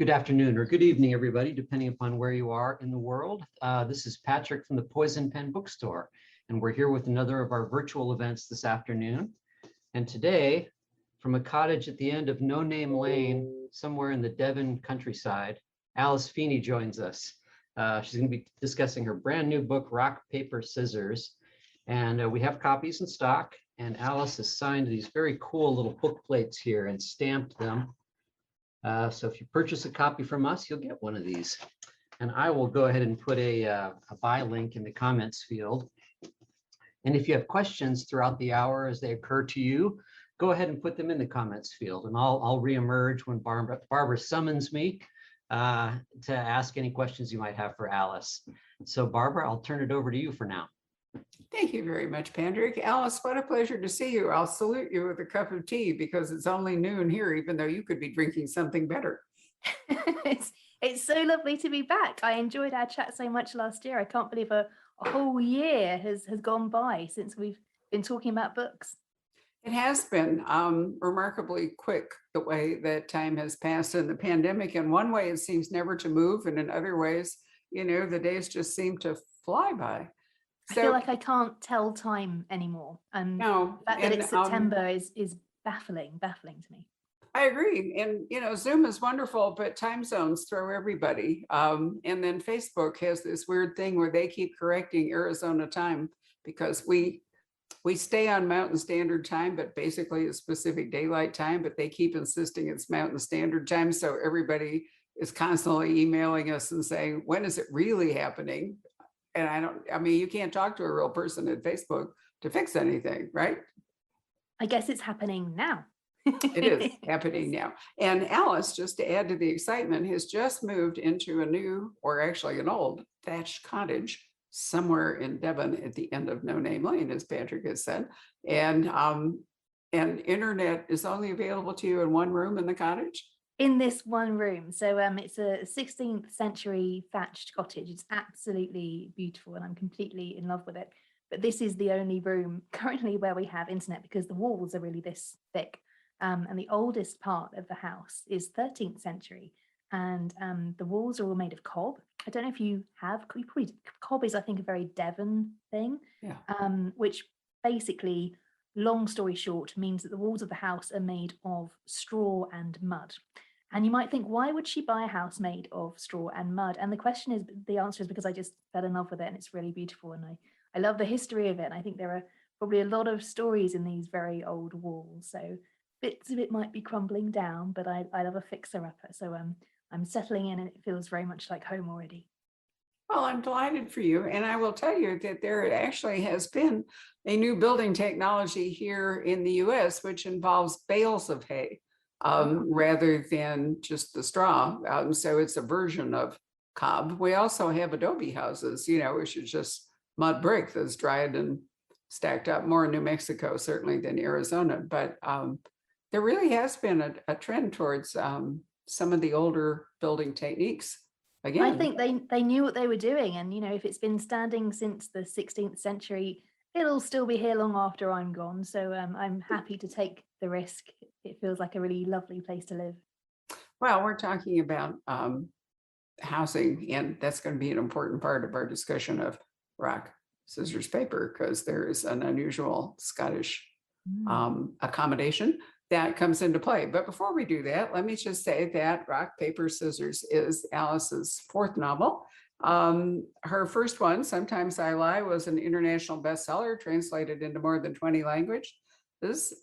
Good afternoon or good evening, everybody, depending upon where you are in the world. This is Patrick from the Poison Pen Bookstore, and we're here with another of our virtual events this afternoon. And today, from a cottage at the end of No Name Lane, somewhere in the Devon countryside, Alice Feeney joins us. She's going to be discussing her brand new book, Rock, Paper, Scissors. And we have copies in stock, and Alice has signed these very cool little book plates here and stamped them. So if you purchase a copy from us, you'll get one of these. And I will go ahead and put a buy link in the comments field. And if you have questions throughout the hour as they occur to you, go ahead and put them in the comments field. And I'll reemerge when Barbara summons me to ask any questions you might have for Alice. So Barbara, I'll turn it over to you for now. Thank you very much, Patrick. Alice, what a pleasure to see you. I'll salute you with a cup of tea because it's only noon here, even though you could be drinking something better. It's so lovely to be back. I enjoyed our chat so much last year. I can't believe a whole year has gone by since we've been talking about books. It has been remarkably quick the way that time has passed in the pandemic. In one way, it seems never to move, and in other ways, you know, the days just seem to fly by. I feel like I can't tell time anymore. And no, the fact that it's September is baffling to me. I agree. And, you know, Zoom is wonderful, but time zones throw everybody. And then Facebook has this weird thing where they keep correcting Arizona time because we stay on Mountain Standard Time, but basically it's Pacific Daylight Time, but they keep insisting it's Mountain Standard Time. So everybody is constantly emailing us and saying, when is it really happening? And I mean, you can't talk to a real person at Facebook to fix anything, right? I guess it's happening now. It is happening now. And Alice, just to add to the excitement, has just moved into a new, or actually an old, thatched cottage somewhere in Devon at the end of No Name Lane, as Patrick has said. And internet is only available to you in one room in the cottage? In this one room. So it's a 16th century thatched cottage. It's absolutely beautiful and I'm completely in love with it. But this is the only room currently where we have internet because the walls are really this thick. And the oldest part of the house is 13th century. And the walls are all made of cob. I don't know if you have, cob is I think a very Devon thing, yeah. Which basically, long story short, means that the walls of the house are made of straw and mud. And you might think, why would she buy a house made of straw and mud? And the answer is because I just fell in love with it and it's really beautiful. And I love the history of it. And I think there are probably a lot of stories in these very old walls. So bits of it might be crumbling down, but I love a fixer-upper. So I'm settling in and it feels very much like home already. Well, I'm delighted for you. And I will tell you that there actually has been a new building technology here in the US, which involves bales of hay rather than just the straw. So it's a version of cob. We also have adobe houses, you know, which is just mud brick that's dried and stacked up more in New Mexico, certainly than Arizona. But there really has been a trend towards some of the older building techniques. Again, I think they knew what they were doing. And, you know, if it's been standing since the 16th century, it'll still be here long after I'm gone. So I'm happy to take the risk. It feels like a really lovely place to live. Well, we're talking about housing, and that's going to be an important part of our discussion of rock, scissors, paper, because there is an unusual Scottish accommodation that comes into play. But before we do that, let me just say that Rock, Paper, Scissors is Alice's fourth novel. Her first one, Sometimes I Lie, was an international bestseller, translated into more than 20 languages,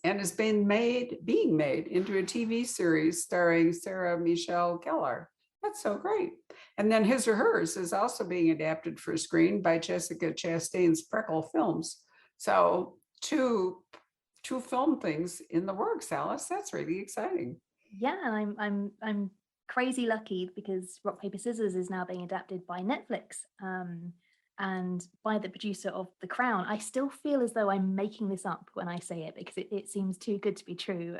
and is being made into a TV series starring Sarah Michelle Gellar. That's so great. And then His or Hers is also being adapted for screen by Jessica Chastain's Freckle Films. So two film things in the works, Alice. That's really exciting. Yeah, and I'm crazy lucky because Rock, Paper, Scissors is now being adapted by Netflix and by the producer of The Crown. I still feel as though I'm making this up when I say it because it seems too good to be true.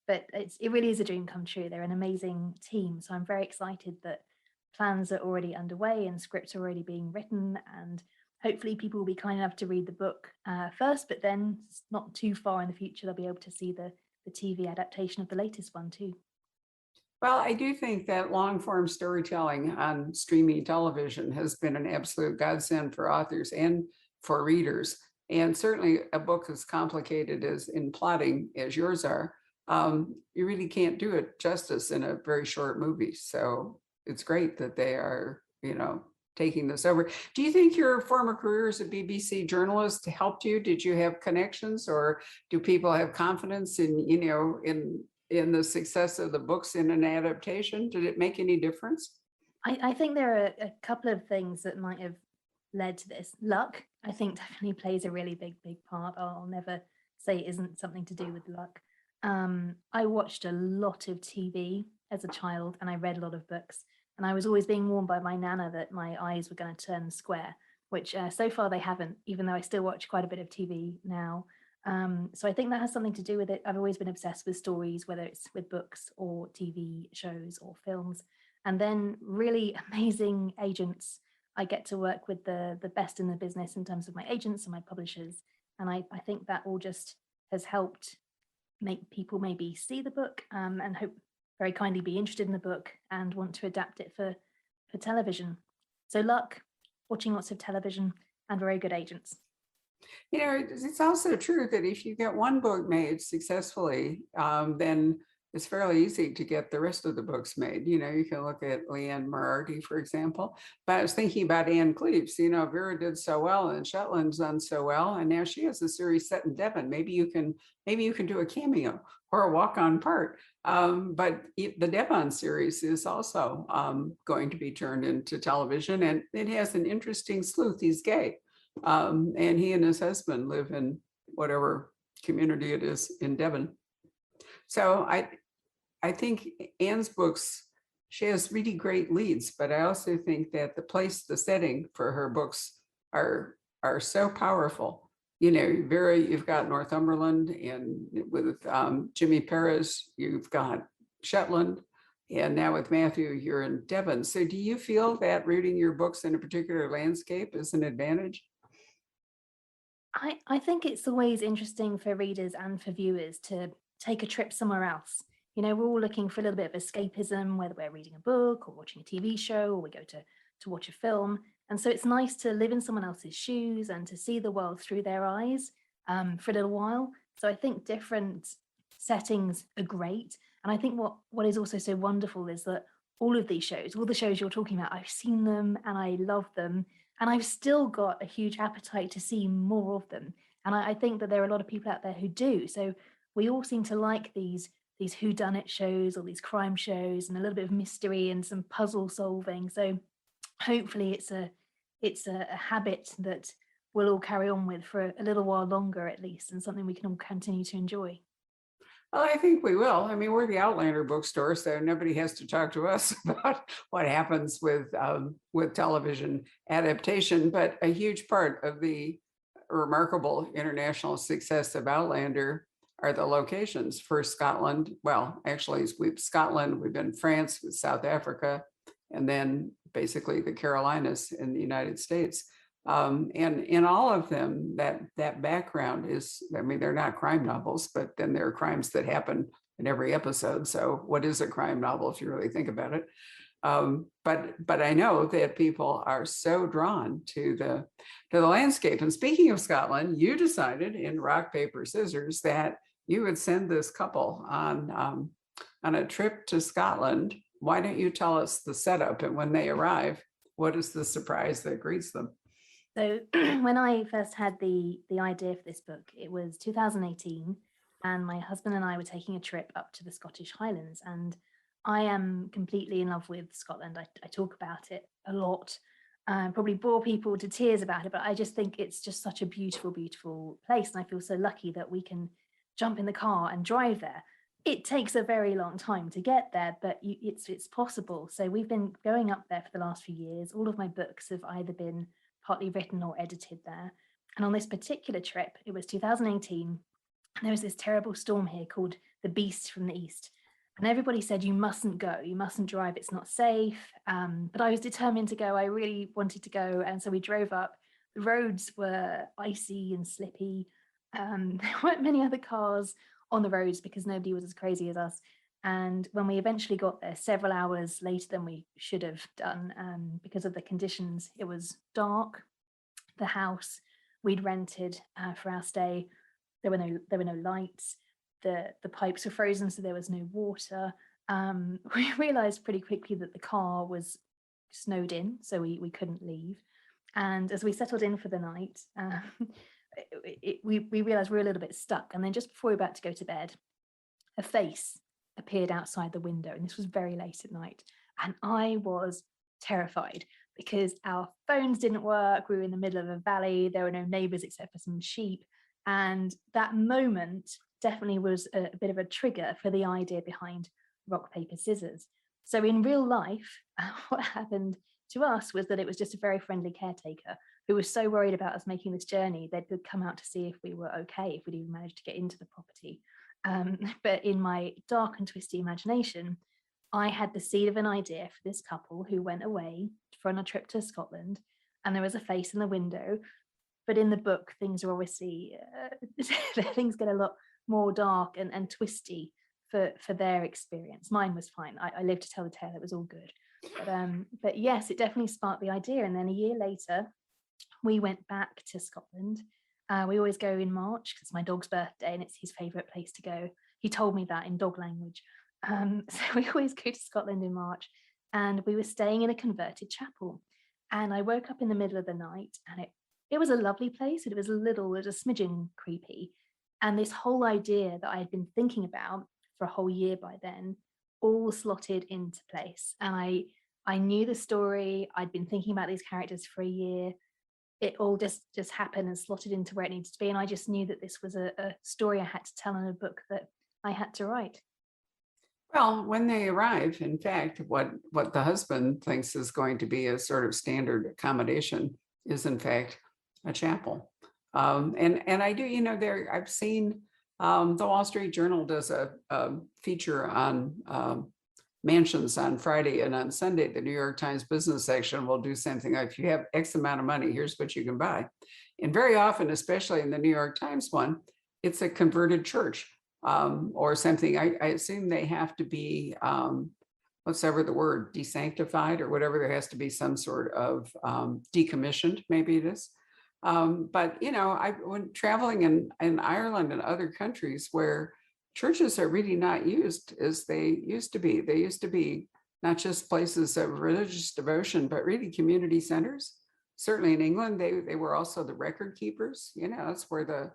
But it really is a dream come true. They're an amazing team. So I'm very excited that plans are already underway and scripts are already being written, and hopefully people will be kind enough to read the book first, but then not too far in the future, they'll be able to see the TV adaptation of the latest one too. Well, I do think that long form storytelling on streaming television has been an absolute godsend for authors and for readers. And certainly a book as complicated as in plotting as yours are, you really can't do it justice in a very short movie. So it's great that they are, taking this over. Do you think your former career as a BBC journalist helped you? Did you have connections, or do people have confidence in the success of the books in an adaptation? Did it make any difference? I think there are a couple of things that might have led to this. Luck, I think, definitely plays a really big part. I'll never say it isn't something to do with luck. I watched a lot of TV as a child, and I read a lot of books. And I was always being warned by my nana that my eyes were going to turn square, which so far they haven't, even though I still watch quite a bit of TV now. So I think that has something to do with it. I've always been obsessed with stories, whether it's with books or TV shows or films. And then really amazing agents. I get to work with the best in the business in terms of my agents and my publishers. And I think that all just has helped make people maybe see the book, and hope very kindly be interested in the book and want to adapt it for television. So luck, watching lots of television, and very good agents. It's also true that if you get one book made successfully, then it's fairly easy to get the rest of the books made. You can look at Leanne Moriarty, for example. But I was thinking about Anne Cleeves. Vera did so well, and Shetland's done so well, and now she has a series set in Devon. Maybe you can do a cameo or a walk-on part. But the Devon series is also going to be turned into television, and it has an interesting sleuth. He's gay. And he and his husband live in whatever community it is in Devon. So I think Anne's books, she has really great leads, but I also think that the setting for her books are so powerful. You've got Northumberland, and with Jimmy Perez, you've got Shetland, and now with Matthew, you're in Devon. So do you feel that reading your books in a particular landscape is an advantage? I think it's always interesting for readers and for viewers to take a trip somewhere else. We're all looking for a little bit of escapism, whether we're reading a book or watching a TV show, or we go to watch a film. And so it's nice to live in someone else's shoes and to see the world through their eyes, for a little while. So I think different settings are great. And I think what is also so wonderful is that all the shows you're talking about, I've seen them and I love them. And I've still got a huge appetite to see more of them. And I think that there are a lot of people out there who do. So we all seem to like these whodunit shows or these crime shows, and a little bit of mystery and some puzzle solving. So hopefully it's a habit that we'll all carry on with for a little while longer at least, and something we can all continue to enjoy. Well, I think we will. I mean, we're the Outlander bookstore, so nobody has to talk to us about what happens with television adaptation. But a huge part of the remarkable international success of Outlander are the locations. For Scotland, well, actually, we've been France, with South Africa, and then basically the Carolinas in the United States. And in all of them, that background is, I mean, they're not crime novels, but then there are crimes that happen in every episode. So what is a crime novel if you really think about it? But I know that people are so drawn to the landscape. And speaking of Scotland, you decided in Rock, Paper, Scissors that you would send this couple on a trip to Scotland. Why don't you tell us the setup, and when they arrive, what is the surprise that greets them? So when I first had the idea for this book, it was 2018, and my husband and I were taking a trip up to the Scottish Highlands, and I am completely in love with Scotland. I talk about it a lot, probably bore people to tears about it, but I just think it's just such a beautiful, beautiful place, and I feel so lucky that we can jump in the car and drive there. It takes a very long time to get there, but it's possible. So we've been going up there for the last few years. All of my books have either been partly written or edited there. And on this particular trip, it was 2018, and there was this terrible storm here called the Beast from the East. And everybody said, you mustn't go, you mustn't drive, it's not safe. But I was determined to go. I really wanted to go. And so we drove up. The roads were icy and slippy. There weren't many other cars on the roads because nobody was as crazy as us. And when we eventually got there, several hours later than we should have done, because of the conditions, it was dark. The house we'd rented for our stay, there were no lights. The pipes were frozen, so there was no water. We realized pretty quickly that the car was snowed in, so we couldn't leave. And as we settled in for the night, we realized we were a little bit stuck. And then just before we were about to go to bed, a face appeared outside the window, and this was very late at night. And I was terrified because our phones didn't work. We were in the middle of a valley. There were no neighbors except for some sheep. And that moment definitely was a bit of a trigger for the idea behind rock, paper, scissors. So in real life, what happened to us was that it was just a very friendly caretaker who was so worried about us making this journey that they'd come out to see if we were okay, if we'd even managed to get into the property. But in my dark and twisty imagination, I had the seed of an idea for this couple who went away for on a trip to Scotland, and there was a face in the window. But in the book, things are obviously, things get a lot more dark and twisty for their experience. Mine was fine. I lived to tell the tale. It was all good. But yes, it definitely sparked the idea. And then a year later, we went back to Scotland. We always go in March because it's my dog's birthday and it's his favourite place to go. He told me that in dog language. So we always go to Scotland in March, and we were staying in a converted chapel. And I woke up in the middle of the night, and it was a lovely place. It was a smidgen creepy. And this whole idea that I had been thinking about for a whole year by then all slotted into place. And I knew the story. I'd been thinking about these characters for a year. It all just happened and slotted into where it needed to be. And I just knew that this was a story I had to tell in a book that I had to write. Well, when they arrive, in fact, what the husband thinks is going to be a sort of standard accommodation is in fact a chapel. And I do, there I've seen the Wall Street Journal does a feature on mansions on Friday, and on Sunday, the New York Times business section will do something like, if you have X amount of money, here's what you can buy. And very often, especially in the New York Times one, it's a converted church or something. I assume they have to be, whatever the word, desanctified or whatever. There has to be some sort of decommissioned, maybe it is. But, I when traveling in Ireland and other countries where churches are really not used as they used to be. They used to be not just places of religious devotion, but really community centers. Certainly in England, they were also the record keepers. That's where the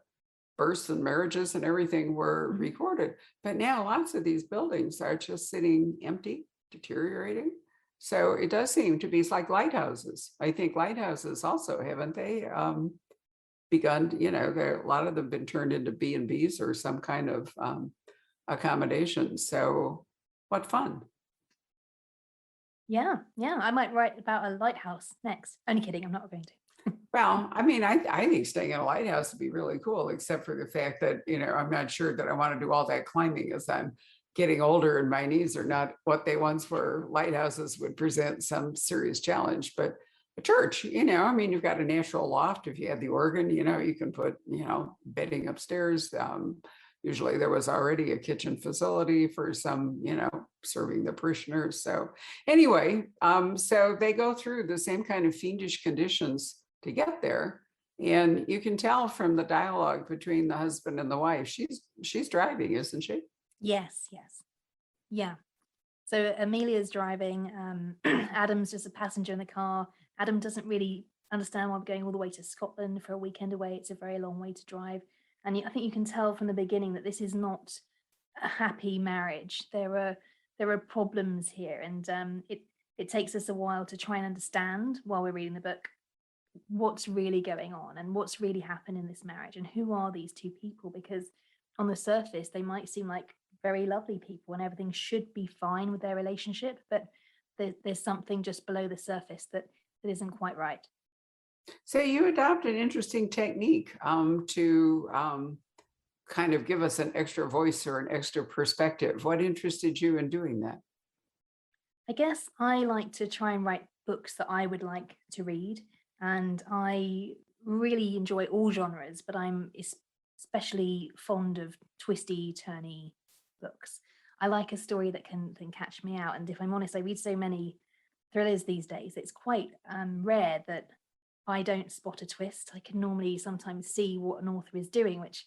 births and marriages and everything were recorded. But now lots of these buildings are just sitting empty, deteriorating. So it does seem to be, it's like lighthouses. I think lighthouses also, haven't they? Begun, a lot of them have been turned into B&Bs or some kind of accommodation. So what fun. Yeah, I might write about a lighthouse next. Only kidding, I'm not going to. Well, I mean, I think staying in a lighthouse would be really cool, except for the fact that, I'm not sure that I want to do all that climbing as I'm getting older and my knees are not what they once were. Lighthouses would present some serious challenge, but a church, you've got a natural loft. If you had the organ, you can put, bedding upstairs. Usually there was already a kitchen facility for some, serving the parishioners. So anyway, so they go through the same kind of fiendish conditions to get there. And you can tell from the dialogue between the husband and the wife, she's driving, isn't she? Yes. Yeah. So Amelia's driving. Adam's just a passenger in the car. Adam doesn't really understand why we're going all the way to Scotland for a weekend away. It's a very long way to drive. And I think you can tell from the beginning that this is not a happy marriage. There are problems here. And it takes us a while to try and understand, while we're reading the book, what's really going on and what's really happened in this marriage and who are these two people. Because on the surface, they might seem like very lovely people and everything should be fine with their relationship, but there's something just below the surface that isn't quite right. So you adopt an interesting technique to kind of give us an extra voice or an extra perspective. What interested you in doing that? I guess I like to try and write books that I would like to read, and I really enjoy all genres, but I'm especially fond of twisty, turny books. I like a story that can catch me out. And if I'm honest, I read so many thrillers these days, it's quite rare that I don't spot a twist. I can normally sometimes see what an author is doing, which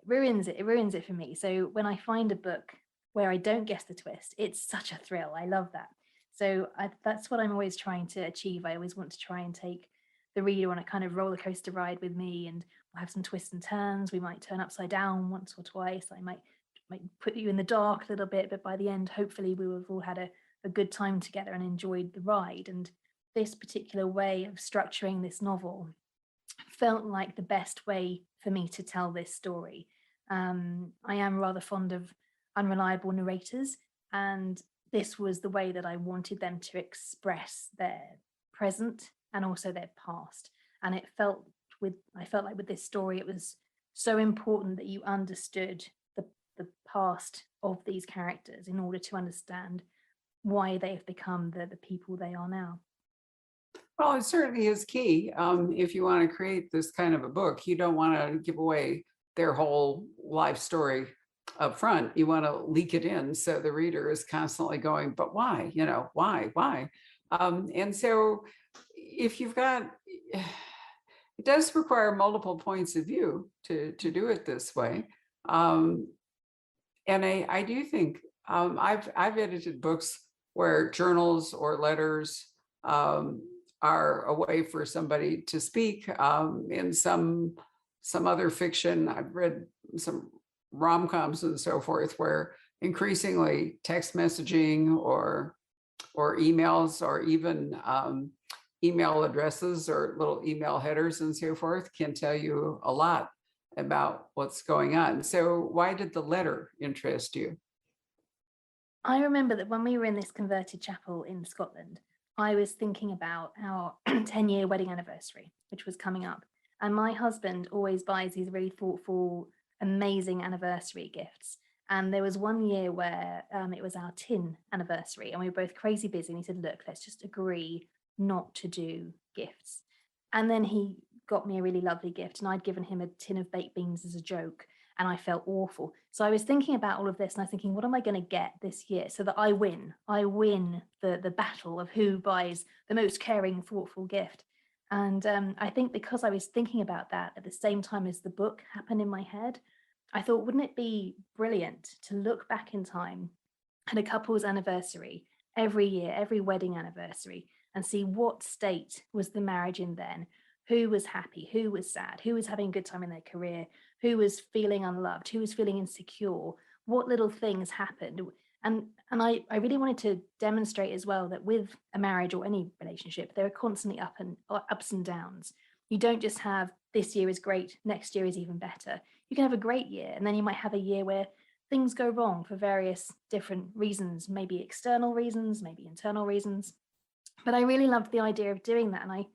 ruins it. It ruins it for me. So when I find a book where I don't guess the twist, it's such a thrill. I love that. So that's what I'm always trying to achieve. I always want to try and take the reader on a kind of roller coaster ride with me, and we'll have some twists and turns. We might turn upside down once or twice. I might put you in the dark a little bit, but by the end, hopefully we will have all had a good time together and enjoyed the ride. And this particular way of structuring this novel felt like the best way for me to tell this story. I am rather fond of unreliable narrators, and this was the way that I wanted them to express their present and also their past. And I felt like with this story, it was so important that you understood the past of these characters in order to understand why they have become the people they are now. Well, it certainly is key. If you want to create this kind of a book, you don't want to give away their whole life story up front. You want to leak it in so the reader is constantly going, but why? Why? And so if you've got, it does require multiple points of view to do it this way. And I do think I've edited books where journals or letters are a way for somebody to speak. In some other fiction, I've read some rom-coms and so forth, where increasingly text messaging or emails, or even email addresses or little email headers and so forth, can tell you a lot about what's going on. So why did the letter interest you? I remember that when we were in this converted chapel in Scotland, I was thinking about our 10-year wedding anniversary, which was coming up. And my husband always buys these really thoughtful, amazing anniversary gifts. And there was one year where it was our tin anniversary, and we were both crazy busy. And he said, look, let's just agree not to do gifts. And then he got me a really lovely gift, and I'd given him a tin of baked beans as a joke, and I felt awful. So I was thinking about all of this, and I was thinking, what am I going to get this year so that I win the battle of who buys the most caring, thoughtful gift. And I think because I was thinking about that at the same time as the book happened in my head, I thought, wouldn't it be brilliant to look back in time at a couple's anniversary every year, every wedding anniversary, and see what state was the marriage in then, who was happy, who was sad, who was having a good time in their career, who was feeling unloved, who was feeling insecure, what little things happened. And I really wanted to demonstrate as well that with a marriage or any relationship, there are constantly ups and downs. You don't just have this year is great, next year is even better. You can have a great year, and then you might have a year where things go wrong for various different reasons, maybe external reasons, maybe internal reasons. But I really loved the idea of doing that. And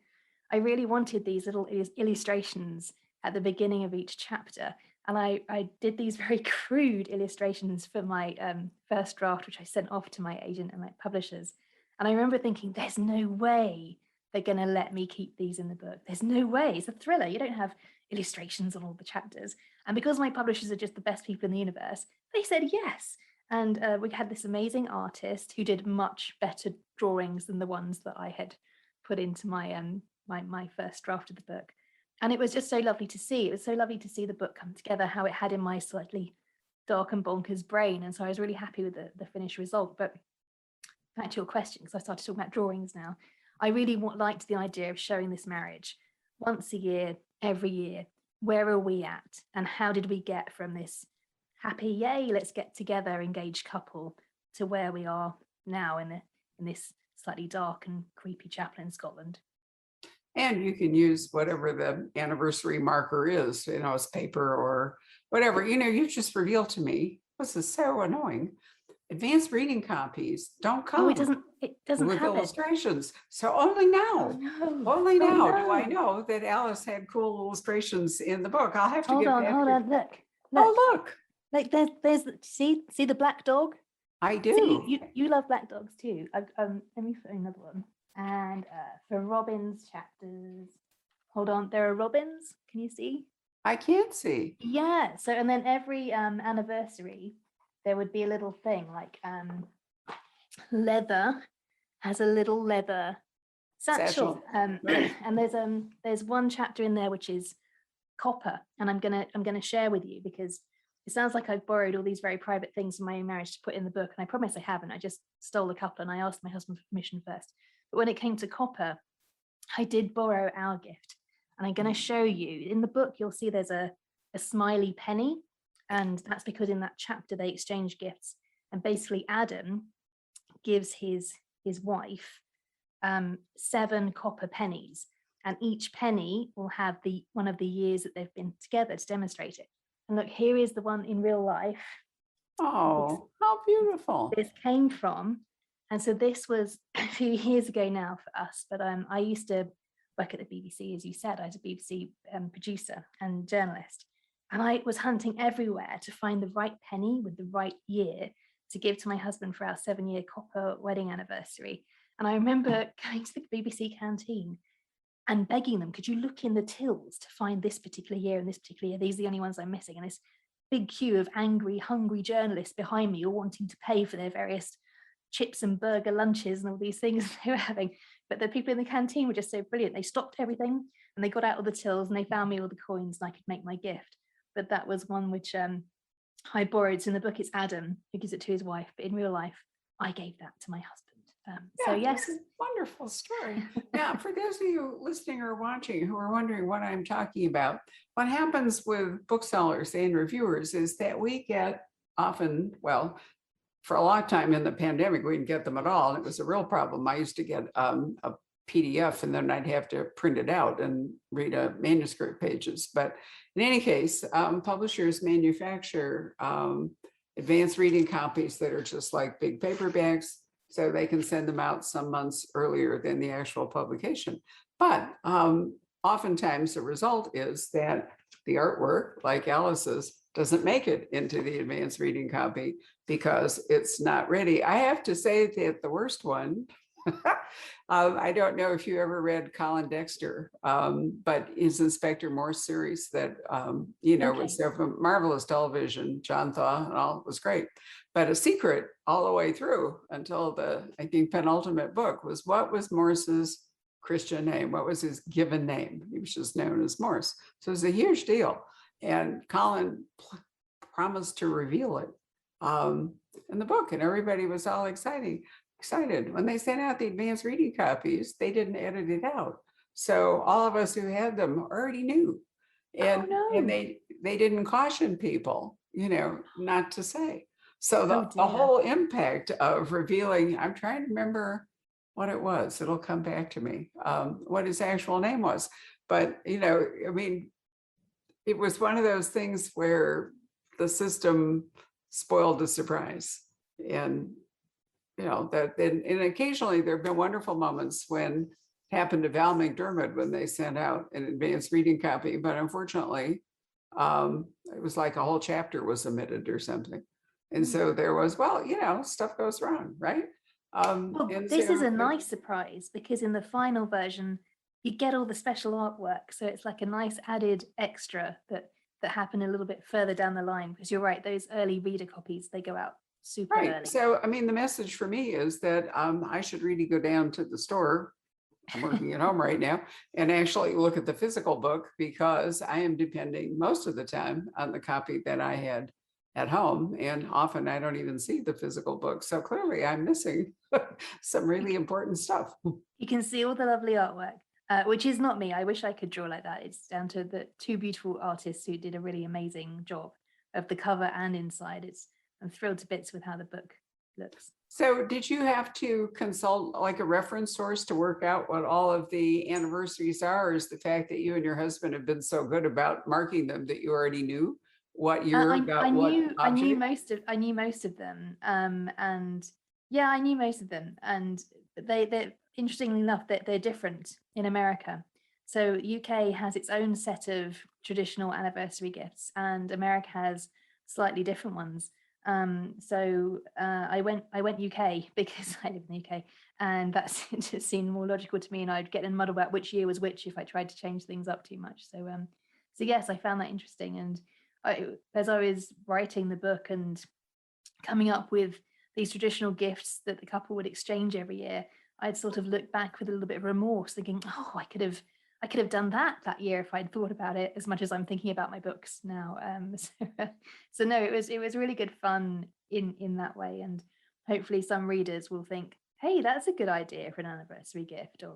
I really wanted these little illustrations at the beginning of each chapter. And I did these very crude illustrations for my first draft, which I sent off to my agent and my publishers. And I remember thinking, there's no way they're going to let me keep these in the book. There's no way. It's a thriller. You don't have illustrations on all the chapters. And because my publishers are just the best people in the universe, they said yes. And we had this amazing artist who did much better drawings than the ones that I had put into my my first draft of the book. And it was just so lovely to see. It was so lovely to see the book come together, how it had in my slightly dark and bonkers brain. And so I was really happy with the finished result. But back to your question, because I started talking about drawings now, I really liked the idea of showing this marriage once a year, every year. Where are we at? And how did we get from this happy, yay, let's get together, engaged couple, to where we are now in this slightly dark and creepy chapel in Scotland? And you can use whatever the anniversary marker is, as paper or whatever. You just revealed to me, this is so annoying, advanced reading copies don't come it doesn't with have illustrations. So only now, only now do I know that Alice had cool illustrations in the book. I'll have to hold get on, back. look. Oh, look. Like there's see the black dog? I do. See, you love black dogs too. Let me put another one. And for Robin's chapters, hold on, there are robins. Can you see? I can't see. Yeah. So and then every anniversary, there would be a little thing like leather has a little leather satchel. Right. And there's one chapter in there which is copper, and I'm gonna share with you because it sounds like I've borrowed all these very private things from my own marriage to put in the book, and I promise I haven't. I just stole a couple and I asked my husband for permission first. But when it came to copper, I did borrow our gift, and I'm going to show you in the book. You'll see there's a smiley penny, and that's because in that chapter they exchange gifts, and basically Adam gives his wife 7 copper pennies, and each penny will have one of the years that they've been together to demonstrate it. And look, here is the one in real life. Oh, how beautiful. This came from. And so this was a few years ago now for us, but I used to work at the BBC, as you said. I was a BBC producer and journalist, and I was hunting everywhere to find the right penny with the right year to give to my husband for our 7-year copper wedding anniversary. And I remember going to the BBC canteen and begging them, could you look in the tills to find this particular year and this particular year? These are the only ones I'm missing. And this big queue of angry, hungry journalists behind me all wanting to pay for their various chips and burger lunches and all these things they were having. But the people in the canteen were just so brilliant. They stopped everything and they got out all the tills and they found me all the coins and I could make my gift. But that was one which I borrowed. So in the book, it's Adam who gives it to his wife. But in real life, I gave that to my husband. So yes, wonderful story. Now, for those of you listening or watching who are wondering what I'm talking about, what happens with booksellers and reviewers is that we get often, well, for a long time in the pandemic, we didn't get them at all. And it was a real problem. I used to get a PDF and then I'd have to print it out and read manuscript pages. But in any case, publishers manufacture advanced reading copies that are just like big paperbacks, so they can send them out some months earlier than the actual publication. But oftentimes the result is that the artwork, like Alice's, doesn't make it into the advanced reading copy because it's not ready. I have to say that the worst one, I don't know if you ever read Colin Dexter, but his Inspector Morse series that, was so marvelous television, John Thaw and all, was great. But a secret all the way through until the, I think, penultimate book was what was Morse's Christian name? What was his given name? He was just known as Morse. So it was a huge deal. And Colin promised to reveal it in the book, and everybody was all excited. When they sent out the advanced reading copies, they didn't edit it out. So all of us who had them already knew. And, and they didn't caution people, not to say. So the whole impact of revealing, I'm trying to remember what it was. It'll come back to me, what his actual name was. But, it was one of those things where the system spoiled the surprise. And, and occasionally there have been wonderful moments when it happened to Val McDermott when they sent out an advanced reading copy, but unfortunately, it was like a whole chapter was omitted or something. And so there was, stuff goes wrong, right? This is a nice surprise because in the final version, you get all the special artwork. So it's like a nice added extra that happen a little bit further down the line, because you're right, those early reader copies, they go out super early. So, the message for me is that I should really go down to the store. I'm working at home right now and actually look at the physical book, because I am depending most of the time on the copy that I had at home. And often I don't even see the physical book. So clearly I'm missing some really important stuff. You can see all the lovely artwork, which is not me. I wish I could draw like that. It's down to the 2 beautiful artists who did a really amazing job of the cover and inside. I'm thrilled to bits with how the book looks. So did you have to consult like a reference source to work out what all of the anniversaries are? Or is the fact that you and your husband have been so good about marking them that you already knew what year? I knew most of them. And yeah, I knew most of them. And they're interestingly enough, they're different in America. So UK has its own set of traditional anniversary gifts, and America has slightly different ones. So I went UK because I live in the UK, and that just seemed more logical to me, and I'd get in muddled about which year was which if I tried to change things up too much. So yes, I found that interesting. And as I was writing the book and coming up with these traditional gifts that the couple would exchange every year, I'd sort of look back with a little bit of remorse, thinking, oh, I could have done that year if I'd thought about it as much as I'm thinking about my books now. So no, it was really good fun in that way, and hopefully some readers will think, hey, that's a good idea for an anniversary gift. Or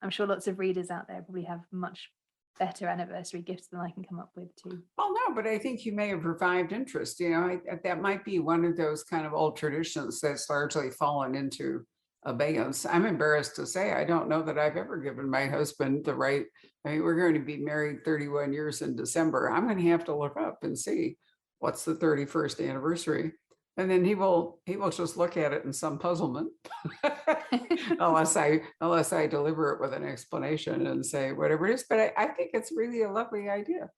I'm sure lots of readers out there probably have much better anniversary gifts than I can come up with too. Well, no, but I think you may have revived interest. That might be one of those kind of old traditions that's largely fallen into abeyance. I'm embarrassed to say I don't know that I've ever given my husband the right. I mean, we're going to be married 31 years in December. I'm going to have to look up and see what's the 31st anniversary. And then he will just look at it in some puzzlement, unless I deliver it with an explanation and say whatever it is. But I think it's really a lovely idea.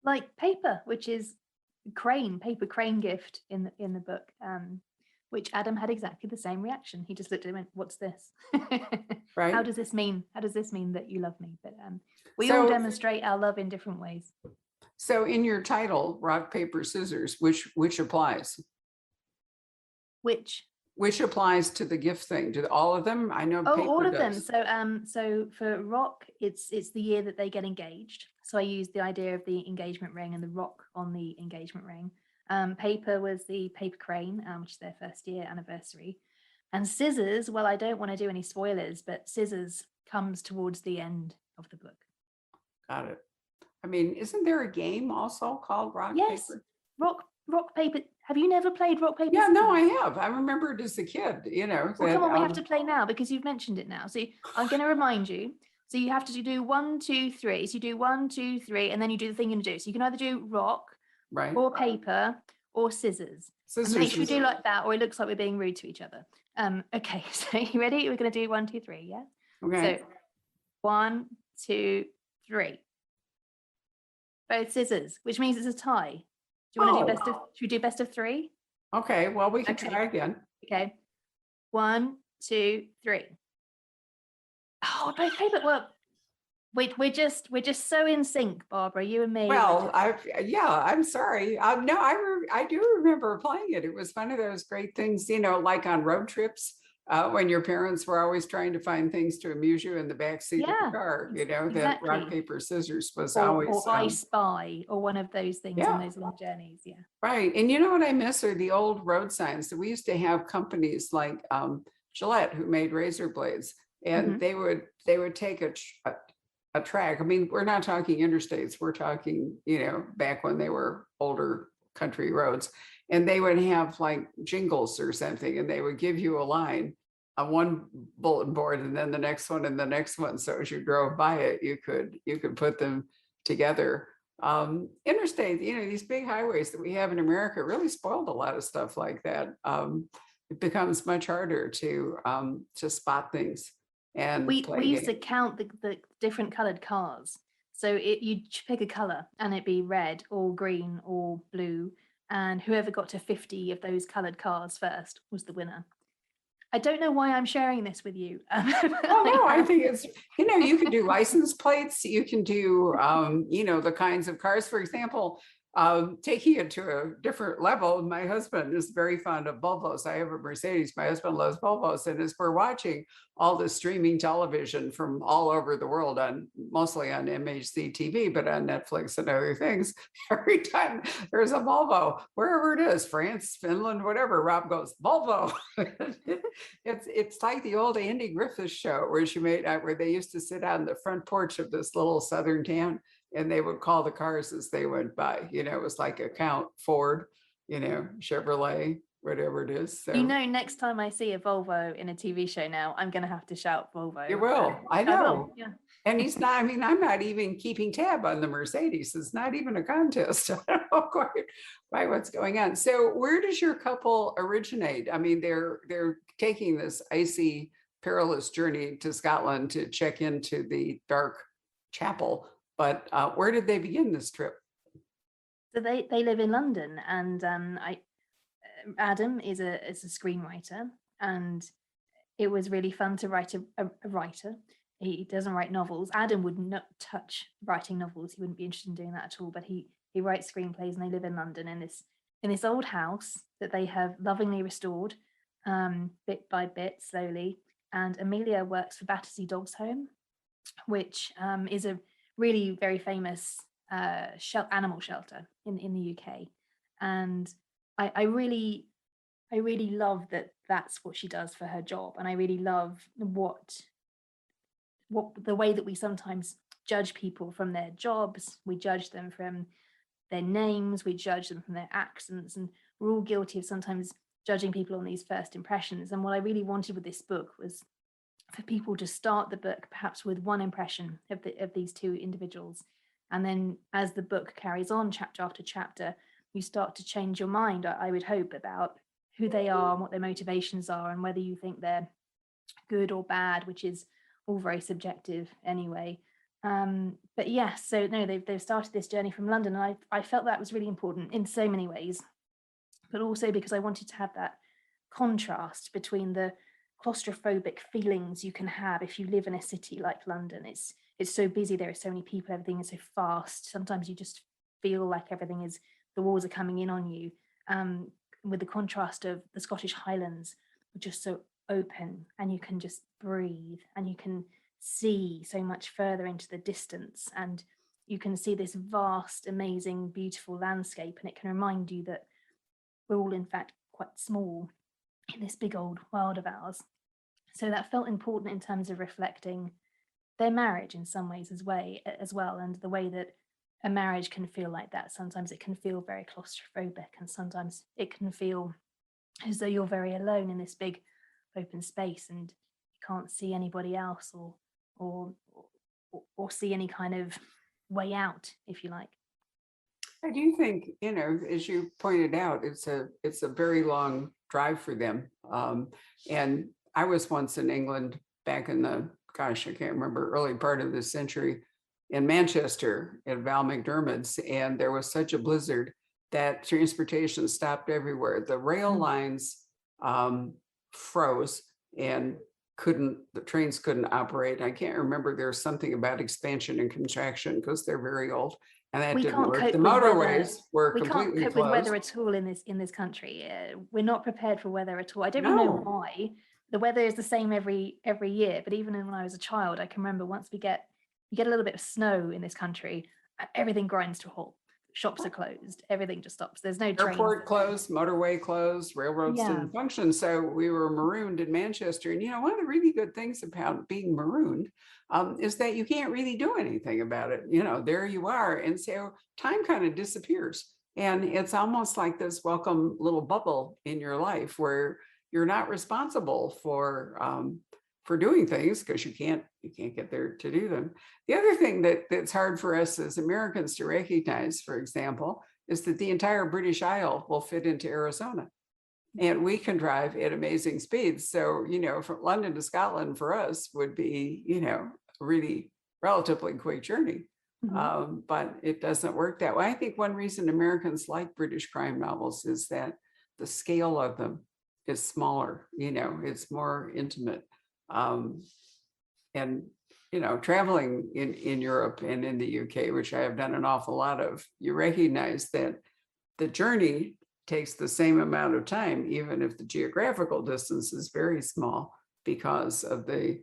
Like paper, which is paper crane gift in the book, which Adam had exactly the same reaction. He just looked at it and went, "What's this? Right? How does this mean? How does this mean that you love me?" But we all demonstrate our love in different ways. So in your title, rock, paper, scissors, which applies? Which applies to the gift thing? To all of them? I know. Oh, all of does. them. So for rock, it's the year that they get engaged. So I used the idea of the engagement ring and the rock on the engagement ring. Paper was the paper crane, which is their first year anniversary. And scissors, well, I don't want to do any spoilers, but scissors comes towards the end of the book. Got it. I mean, isn't there a game also called rock, paper? Rock, paper. Have you never played rock, paper? Yeah, scissors? no, I have. I remember it as a kid, Well, come on, we have to play now because you've mentioned it now. So I'm going to remind you. So you have to do 1, 2, 3. So you do 1, 2, 3, and then you do the thing you're going to do. So you can either do rock, right, or paper, or scissors. Scissors. Make sure you do like that, or it looks like we're being rude to each other. Okay, so you ready? We're going to do 1, 2, 3, yeah? Okay. So 1, 2, 3. Both scissors, which means it's a tie. Do you want to do should we do best of 3? Okay, well, we can try again. Okay. 1, 2, 3. Oh, both paper. Well, we're just so in sync, Barbara, you and me. Well, I'm sorry. No, I do remember playing it. It was one of those great things, like on road trips, when your parents were always trying to find things to amuse you in the backseat of the car, exactly. that rock, paper, scissors was or always. I Spy, or one of those things on those long journeys. Yeah. Right. And you know what I miss are the old road signs. So we used to have companies like Gillette, who made razor blades, and they would take a track. I mean, we're not talking interstates. We're talking, back when they were older country roads, and they would have like jingles or something, and they would give you a line on one bulletin board and then the next one and the next one. So as you drove by it, you could put them together. Interstate, these big highways that we have in America really spoiled a lot of stuff like that. It becomes much harder to spot things. And we used to count the different colored cars. So you'd pick a color and it'd be red or green or blue. And whoever got to 50 of those colored cars first was the winner. I don't know why I'm sharing this with you. Oh, no, I think it's, you can do license plates. You can do, the kinds of cars, for example, taking it to a different level. My husband is very fond of Volvos. I have a Mercedes. My husband loves Volvos. And as we're watching all the streaming television from all over the world, mostly on MHC TV, but on Netflix and other things, every time there's a Volvo, wherever it is, France, Finland, whatever, Rob goes, Volvo. It's like the old Andy Griffith show where they used to sit on the front porch of this little southern town, and they would call the cars as they went by. It was like a count, Ford, Chevrolet, whatever it is. So next time I see a Volvo in a TV show now, I'm going to have to shout Volvo. You will. I know. I will, yeah. And he's not, I'm not even keeping tab on the Mercedes. It's not even a contest. I don't know quite what's going on. So where does your couple originate? I mean, they're taking this icy, perilous journey to Scotland to check into the dark chapel. But where did they begin this trip? So they live in London, and Adam is a screenwriter, and it was really fun to write a writer. He doesn't write novels. Adam would not touch writing novels. He wouldn't be interested in doing that at all. But he writes screenplays, and they live in London in this in this old house that they have lovingly restored, bit by bit, slowly. And Amelia works for Battersea Dogs Home, which is a really very famous animal shelter in the UK. And I really love that that's what she does for her job. And I really love what the way that we sometimes judge people from their jobs. We judge them from their names, we judge them from their accents, and we're all guilty of sometimes judging people on these first impressions. And what I really wanted with this book was for people to start the book perhaps with one impression of these two individuals. And then as the book carries on, chapter after chapter, you start to change your mind, I would hope, about who they are and what their motivations are, and whether you think they're good or bad, which is all very subjective anyway. But yes, so no, they've started this journey from London, and I felt that was really important in so many ways, but also because I wanted to have that contrast between the claustrophobic feelings you can have if you live in a city like London. It's so busy, there are so many people, everything is so fast. Sometimes you just feel like the walls are coming in on you. With the contrast of the Scottish Highlands, which are so open, and you can just breathe, and you can see so much further into the distance, and you can see this vast, amazing, beautiful landscape, and it can remind you that we're all in fact quite small in this big old world of ours. So that felt important in terms of reflecting their marriage in some ways as well, and the way that a marriage can feel like that. Sometimes it can feel very claustrophobic, and sometimes it can feel as though you're very alone in this big open space, and you can't see anybody else or see any kind of way out, if you like. I do think, as you pointed out, it's a very long drive for them. And I was once in England back in the, I can't remember, early part of this century, in Manchester at Val McDermott's, and there was such a blizzard that transportation stopped everywhere. The rail lines froze, and the trains couldn't operate. I can't remember, there's something about expansion and contraction because they're very old, and that didn't work. The motorways were completely closed. We can't cope with weather at all in this country. We're not prepared for weather at all. I don't really know why. The weather is the same every year, but even when I was a child, I can remember once we get a little bit of snow in this country, everything grinds to a halt. Shops are closed, everything just stops. There's no trains. Airport closed, motorway closed, railroads didn't function. So we were marooned in Manchester. And one of the really good things about being marooned is that you can't really do anything about it. There you are. And so time kind of disappears. And it's almost like this welcome little bubble in your life where you're not responsible for doing things because you can't get there to do them. The other thing that's hard for us as Americans to recognize, for example, is that the entire British Isle will fit into Arizona, and we can drive at amazing speeds. So, from London to Scotland for us would be, a really relatively quick journey. But it doesn't work that way. I think one reason Americans like British crime novels is that the scale of them is smaller, it's more intimate. And traveling in Europe and in the UK, which I have done an awful lot of, you recognize that the journey takes the same amount of time, even if the geographical distance is very small, because of the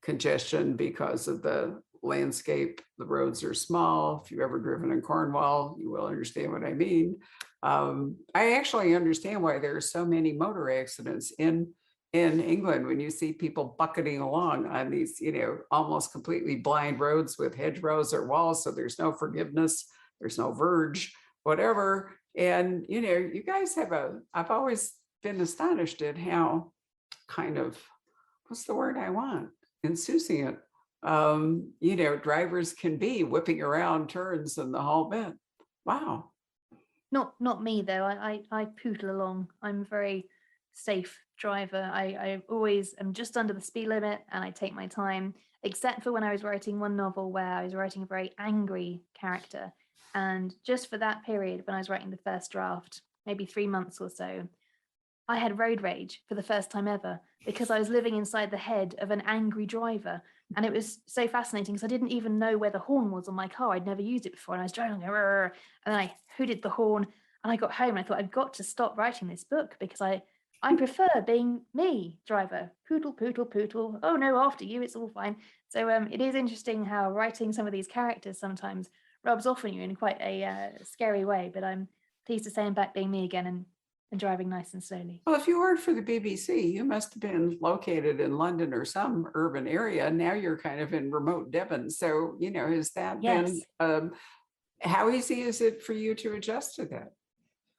congestion, because of the landscape. The roads are small. If you've ever driven in Cornwall, you will understand what I mean. I actually understand why there are so many motor accidents in England when you see people bucketing along on these, almost completely blind roads with hedgerows or walls. So there's no forgiveness, there's no verge, whatever. And, you guys I've always been astonished at how kind of, what's the word I want? Insouciant, drivers can be, whipping around turns and the whole bit. Wow. Not me though. I poodle along. I'm a very safe driver. I always am just under the speed limit, and I take my time, except for when I was writing one novel where I was writing a very angry character. And just for that period, when I was writing the first draft, maybe 3 months or so, I had road rage for the first time ever, because I was living inside the head of an angry driver. And it was so fascinating because I didn't even know where the horn was on my car. I'd never used it before. And I was driving, and then I hooted the horn. And I got home and I thought, I've got to stop writing this book because I prefer being me, driver, poodle, poodle, poodle. Oh no, after you, it's all fine. So it is interesting how writing some of these characters sometimes rubs off on you in quite a scary way. But I'm pleased to say I'm back being me again and driving nice and slowly. Well, if you worked for the BBC, you must have been located in London or some urban area. Now you're kind of in remote Devon. So, has that Yes. been, how easy is it for you to adjust to that?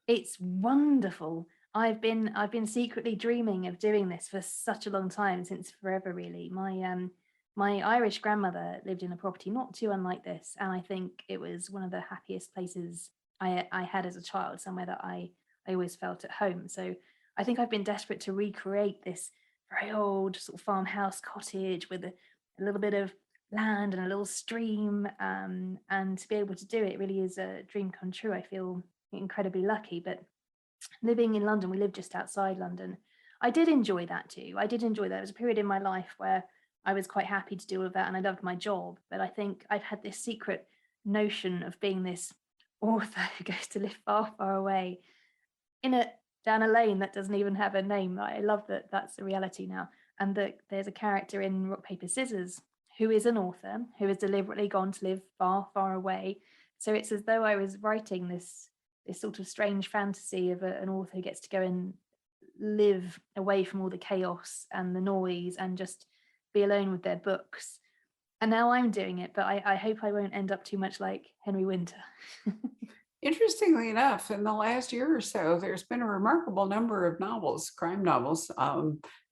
It's wonderful. I've been secretly dreaming of doing this for such a long time, since forever really. My Irish grandmother lived in a property not too unlike this, and I think it was one of the happiest places I had as a child, somewhere that I always felt at home. So I think I've been desperate to recreate this very old sort of farmhouse cottage with a little bit of land and a little stream, and to be able to do it really is a dream come true. I feel incredibly lucky. But living in London, we live just outside London. I did enjoy that too. I did enjoy that. There was a period in my life where I was quite happy to do all of that and I loved my job. But I think I've had this secret notion of being this author who goes to live far, far away down a lane that doesn't even have a name. I love that that's a reality now. And that there's a character in Rock, Paper, Scissors who is an author who has deliberately gone to live far, far away. So it's as though I was writing this sort of strange fantasy of an author who gets to go and live away from all the chaos and the noise and just be alone with their books. And now I'm doing it, but I hope I won't end up too much like Henry Winter. Interestingly enough, in the last year or so, there's been a remarkable number of novels, crime novels,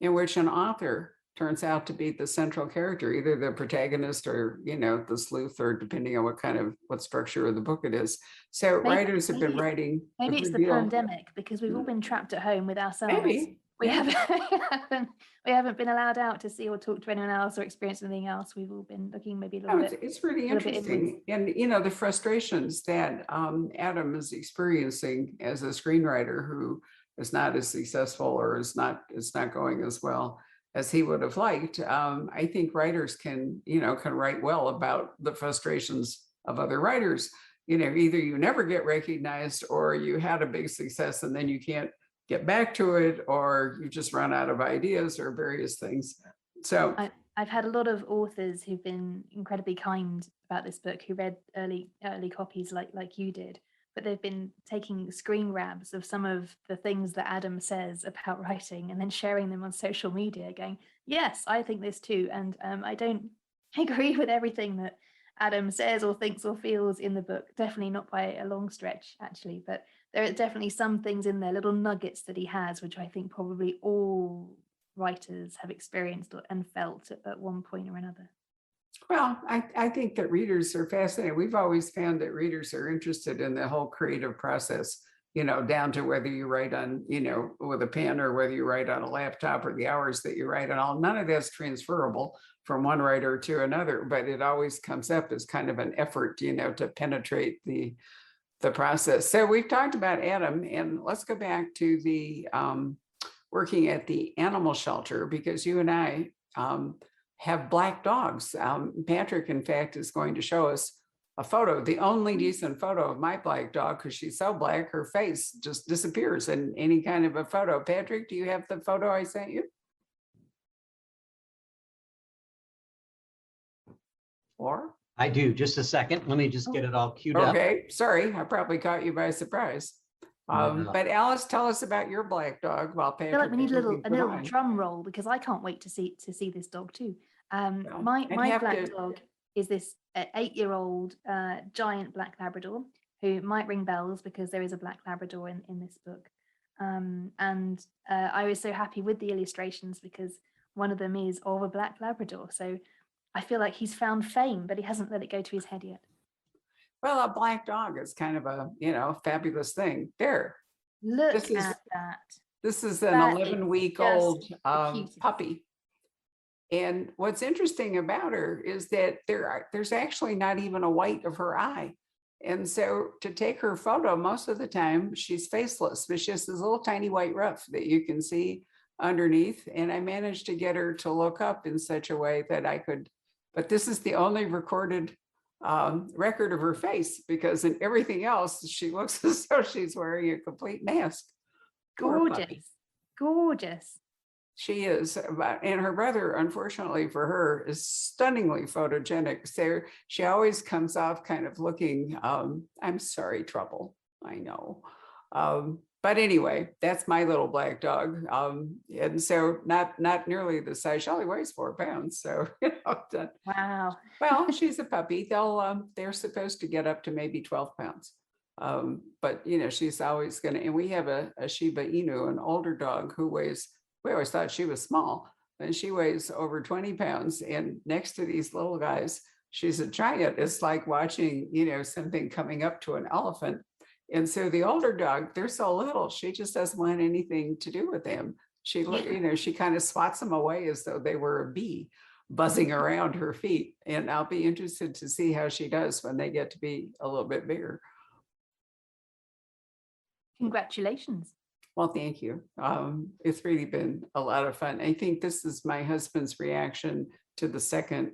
in which an author turns out to be the central character, either the protagonist or, the sleuth, or depending on what structure of the book it is. So writers have been writing. Maybe it's the pandemic, because we've all been trapped at home with ourselves. Maybe. We haven't been allowed out to see or talk to anyone else or experience anything else. We've all been looking maybe a little bit. It's really interesting. And, the frustrations that Adam is experiencing as a screenwriter who is not as successful, or it's not going as well as he would have liked. I think writers can write well about the frustrations of other writers. Either you never get recognized, or you had a big success and then you can't get back to it, or you just run out of ideas, or various things. So I've had a lot of authors who've been incredibly kind about this book, who read early copies like you did, but they've been taking screen grabs of some of the things that Adam says about writing and then sharing them on social media, going, yes, I think this too. And I don't agree with everything that Adam says or thinks or feels in the book, definitely not by a long stretch, actually, but there are definitely some things in there, little nuggets that he has, which I think probably all writers have experienced and felt at one point or another. Well, I think that readers are fascinated. We've always found that readers are interested in the whole creative process, down to whether you write on, with a pen, or whether you write on a laptop, or the hours that you write and all. None of that's transferable from one writer to another, but it always comes up as kind of an effort, to penetrate the process. So we've talked about Adam, and let's go back to the working at the animal shelter, because you and I have black dogs. Patrick, in fact, is going to show us a photo, the only decent photo of my black dog, because she's so black, her face just disappears in any kind of a photo. Patrick, do you have the photo I sent you? Or? I do. Just a second. Let me just get it all queued up. Okay, sorry, I probably caught you by surprise. No. But Alice, tell us about your black dog. While Patrick, I feel like we need a little drum roll, because I can't wait to see this dog too. My black dog is this 8-year-old giant black Labrador, who might ring bells because there is a black Labrador in this book. And I was so happy with the illustrations because one of them is of a black Labrador. So I feel like he's found fame, but he hasn't let it go to his head yet. Well, a black dog is kind of a, fabulous thing. There. Look at that. This is an 11-week-old puppy. And what's interesting about her is that there's actually not even a white of her eye. And so to take her photo, most of the time she's faceless, but she has this little tiny white ruff that you can see underneath. And I managed to get her to look up in such a way that I could, but this is the only recorded record of her face, because in everything else, she looks as though she's wearing a complete mask. Poor puppy. Gorgeous, gorgeous. She is, and her brother, unfortunately for her, is stunningly photogenic. So she always comes off kind of looking, I'm sorry, trouble, I know. But anyway, that's my little black dog. And so not nearly the size. She only weighs 4 pounds. So, Wow. well, she's a puppy. They're supposed to get up to maybe 12 pounds. But she's always gonna, and we have a Shiba Inu, an older dog who weighs, we always thought she was small, and she weighs over 20 pounds. And next to these little guys, she's a giant. It's like watching, something coming up to an elephant. And so the older dog, they're so little, she just doesn't want anything to do with them. She, she kind of swats them away as though they were a bee buzzing around her feet. And I'll be interested to see how she does when they get to be a little bit bigger. Congratulations. Well, thank you. It's really been a lot of fun. I think this is my husband's reaction to the second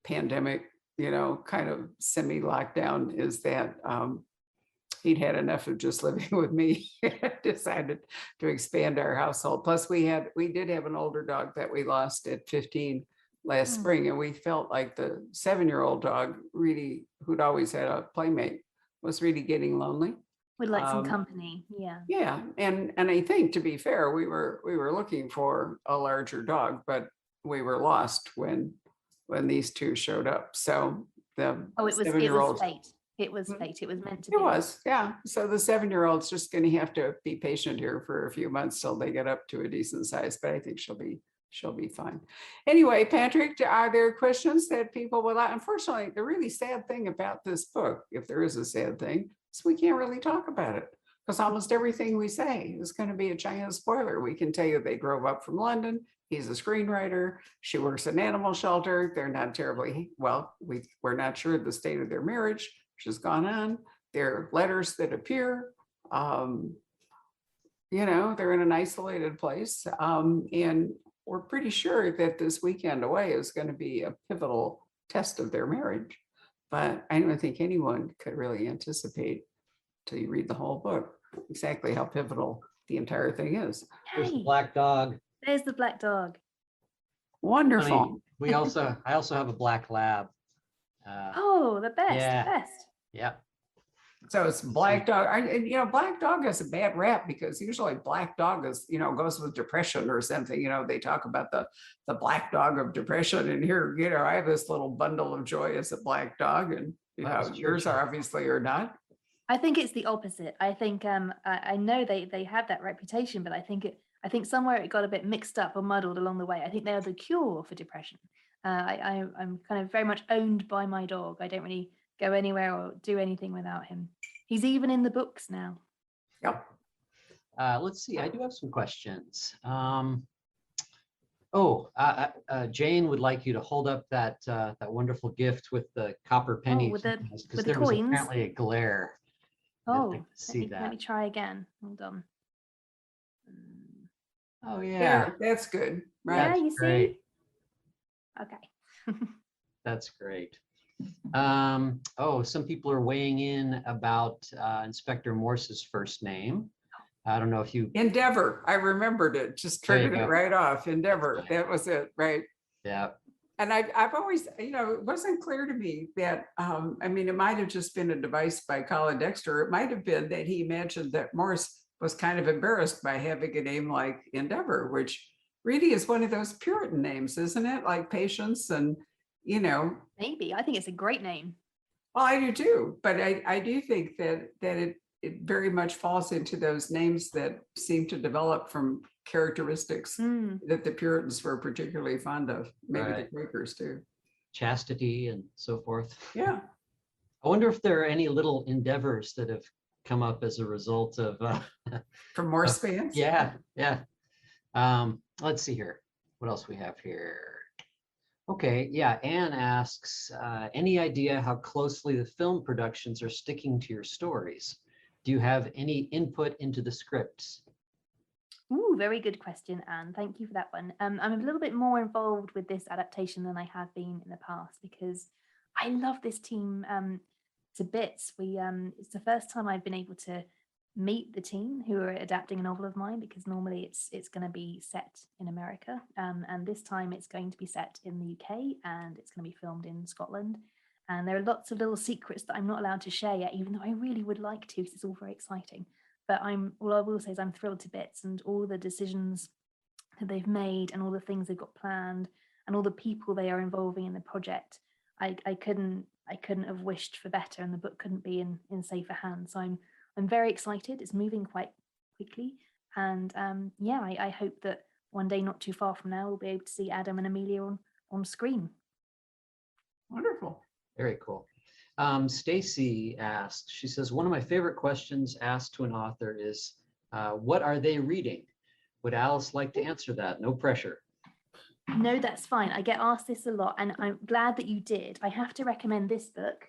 pandemic, kind of semi-lockdown, is that he'd had enough of just living with me. Decided to expand our household. Plus, we did have an older dog that we lost at 15 last spring, and we felt like the 7-year-old dog, really, who'd always had a playmate, was really getting lonely. Would like some company. Yeah. Yeah. And I think, to be fair, we were looking for a larger dog, but we were lost when these two showed up. So the it was 7-year-old, fate. It was fate. It was meant to be. it was, yeah. So the 7-year-old's just going to have to be patient here for a few months till they get up to a decent size, but I think she'll be fine. Anyway, Patrick, are there questions that people would like? Unfortunately, the really sad thing about this book, if there is a sad thing, is we can't really talk about it, because almost everything we say is going to be a giant spoiler. We can tell you they drove up from London. He's a screenwriter. She works in an animal shelter. They're not terribly well. We're not sure the state of their marriage, which has gone on. There are letters that appear. They're in an isolated place, and we're pretty sure that this weekend away is going to be a pivotal test of their marriage. But I don't think anyone could really anticipate, till you read the whole book, exactly how pivotal the entire thing is. There's the black dog. There's the black dog. Wonderful. I also have a black lab. The best. Yeah. The best. Yeah. So it's black dog. Black dog has a bad rap, because usually black dog is, goes with depression or something. They talk about the black dog of depression. And here, I have this little bundle of joy as a black dog, and yours are obviously are not. I think it's the opposite. I think I know they have that reputation, but I think somewhere it got a bit mixed up or muddled along the way. I think they are the cure for depression. I'm kind of very much owned by my dog. I don't really go anywhere or do anything without him. He's even in the books now. Yep. Let's see. I do have some questions. Jane would like you to hold up that wonderful gift with the copper penny, with the there was coins. apparently a glare. Let me try again. Hold on. Oh yeah. Yeah, that's good. Right. Yeah, you Great. see. Okay. That's great. Some people are weighing in about Inspector Morse's first name. I don't know if you... Endeavor. I remembered it. Just triggered it right off. Endeavor. That was it. Right. Yeah. And I've always, it wasn't clear to me that, it might have just been a device by Colin Dexter. It might have been that he imagined that Morse was kind of embarrassed by having a name like Endeavor, which really is one of those Puritan names, isn't it? Like Patience and, Maybe. I think it's a great name. Well, I do too, but I do think that it very much falls into those names that seem to develop from characteristics that the Puritans were particularly fond of, maybe the Quakers too. Chastity and so forth. Yeah. I wonder if there are any little endeavors that have come up as a result of from Morse fans. Yeah. Let's see here. What else we have here? Okay, yeah, Anne asks, any idea how closely the film productions are sticking to your stories? Do you have any input into the scripts? Ooh, very good question, Anne. Thank you for that one. I'm a little bit more involved with this adaptation than I have been in the past, because I love this team to bits. It's the first time I've been able to meet the team who are adapting a novel of mine, because normally it's going to be set in America, and this time it's going to be set in the UK, and it's going to be filmed in Scotland. And there are lots of little secrets that I'm not allowed to share yet, even though I really would like to, because it's all very exciting. But all I will say is I'm thrilled to bits, and all the decisions that they've made and all the things they've got planned and all the people they are involving in the project, I couldn't have wished for better, and the book couldn't be in safer hands. So I'm very excited. It's moving quite quickly, and yeah, I hope that one day not too far from now we'll be able to see Adam and Amelia on screen. Wonderful. Very cool. Stacy asked, she says, one of my favorite questions asked to an author is, what are they reading? Would Alice like to answer that? No pressure. No, that's fine. I get asked this a lot, and I'm glad that you did. I have to recommend this book.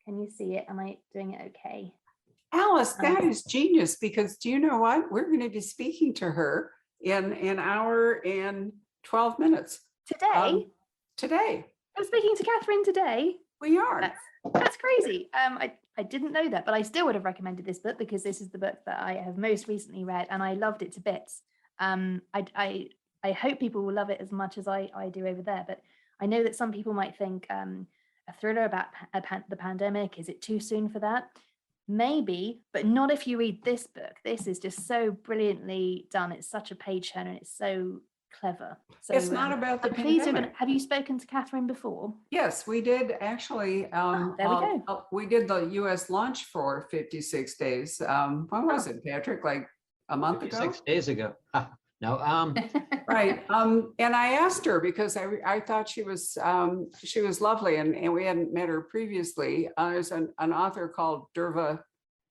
Can you see it? Am I doing it okay? Alice, that is genius, because do you know what? We're going to be speaking to her in an hour and 12 minutes. Today? Today. I'm speaking to Catherine today. We are. That's crazy. I didn't know that, but I still would have recommended this book because this is the book that I have most recently read, and I loved it to bits. I hope people will love it as much as I do over there, but I know that some people might think a thriller about the pandemic, is it too soon for that? Maybe, but not if you read this book. This is just so brilliantly done. It's such a page turner, and it's so clever. So It's not about the pandemic. Have you spoken to Catherine before? Yes, we did actually. There we go. We did the US launch for 56 days. When was it, Patrick? Like a month ago? 6 days ago. No. Right. And I asked her because I thought she was lovely, and we hadn't met her previously. There's an author called Derva.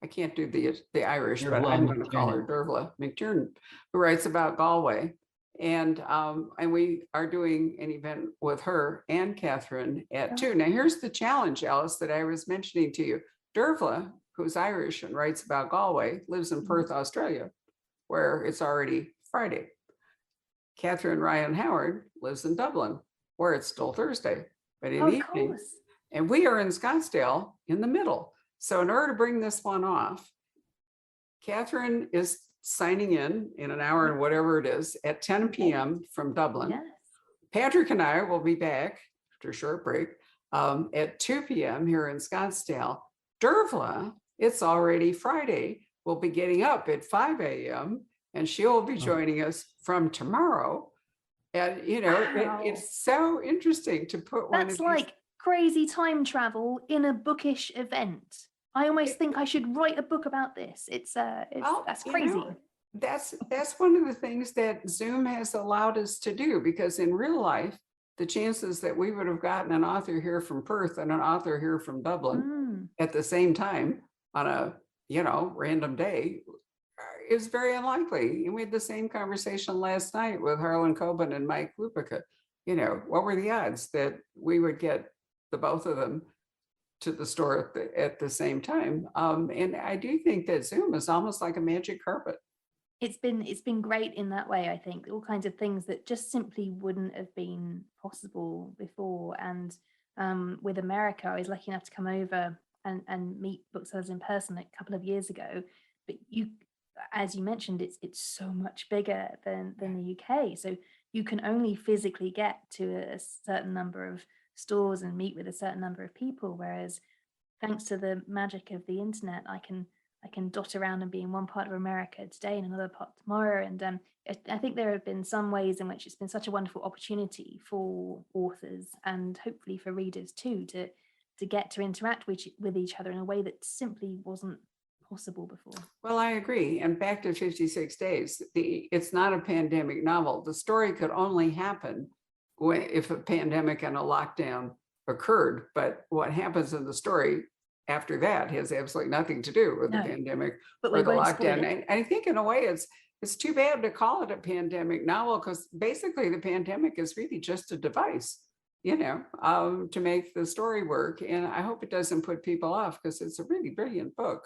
I can't do the Irish, but I'm going to call her Derva McTiernan, who writes about Galway. And we are doing an event with her and Catherine at 2. Now, here's the challenge, Alice, that I was mentioning to you. Derva, who's Irish and writes about Galway, lives in Perth, Australia, where it's already Friday. Catherine Ryan Howard lives in Dublin, where it's still Thursday, but in the evening. And we are in Scottsdale in the middle. So in order to bring this one off, Catherine is signing in an hour and whatever it is at 10 p.m. from Dublin. Yes. Patrick and I will be back after a short break at 2 p.m. here in Scottsdale. Dervla, it's already Friday, will be getting up at 5 a.m. and she'll be joining us from tomorrow. And, you know, Wow. it's so interesting to put one. That's like crazy time travel in a bookish event. I almost think I should write a book about this. That's crazy. You know, that's one of the things that Zoom has allowed us to do, because in real life, the chances that we would have gotten an author here from Perth and an author here from Dublin at the same time on a, random day is very unlikely. And we had the same conversation last night with Harlan Coben and Mike Lupica. What were the odds that we would get the both of them to the store at the same time? And I do think that Zoom is almost like a magic carpet. It's been great in that way. I think all kinds of things that just simply wouldn't have been possible before. And with America, I was lucky enough to come over and meet booksellers in person a couple of years ago. But as you mentioned, it's so much bigger than the UK. So you can only physically get to a certain number of stores and meet with a certain number of people. Whereas thanks to the magic of the internet, I can dot around and be in one part of America today and another part tomorrow. And I think there have been some ways in which it's been such a wonderful opportunity for authors and hopefully for readers too, to get to interact with each other in a way that simply wasn't possible before. Well, I agree. And back to 56 days, it's not a pandemic novel. The story could only happen if a pandemic and a lockdown occurred. But what happens in the story after that has absolutely nothing to do with the pandemic or the lockdown. And I think in a way it's too bad to call it a pandemic novel, because basically the pandemic is really just a device, to make the story work. And I hope it doesn't put people off, because it's a really brilliant book.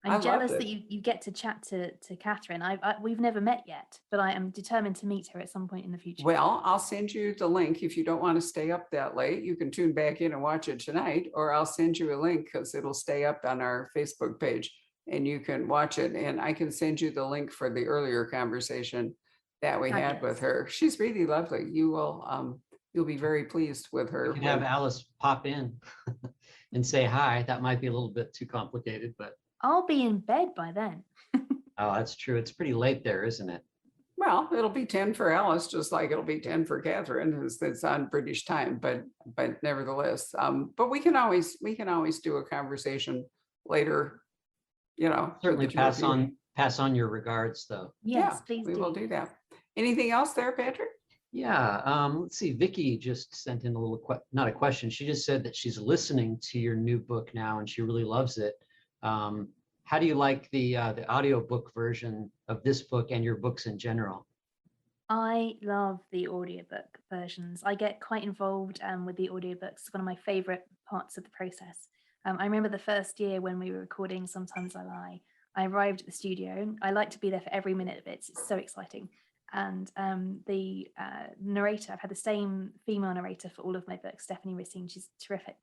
I I'm loved jealous it. that you get to chat to Catherine. We've never met yet, but I am determined to meet her at some point in the future. Well, I'll send you the link. If you don't want to stay up that late, you can tune back in and watch it tonight, or I'll send you a link because it'll stay up on our Facebook page and you can watch it. And I can send you the link for the earlier conversation that we had with Fabulous. her. She's really lovely. You'll be very pleased with her. You can have Alice pop in and say hi. That might be a little bit too complicated, but I'll be in bed by then. oh, that's true. It's pretty late there, isn't it? Well, it'll be 10 for Alice, just like it'll be 10 for Catherine. It's on British time, but nevertheless, but we can always do a conversation later, you know. with Certainly the two of you. pass on your regards, though. Yes, please We do. will do that. Anything else there, Patrick? Yeah, let's see. Vicky just sent in a little not a question. She just said that she's listening to your new book now and she really loves it. How do you like the audiobook version of this book and your books in general? I love the audiobook versions. I get quite involved with the audiobooks. It's one of my favorite parts of the process. I remember the first year when we were recording Sometimes I Lie. I arrived at the studio. I like to be there for every minute of it. It's so exciting. And the narrator, I've had the same female narrator for all of my books, Stephanie Rissing. She's a terrific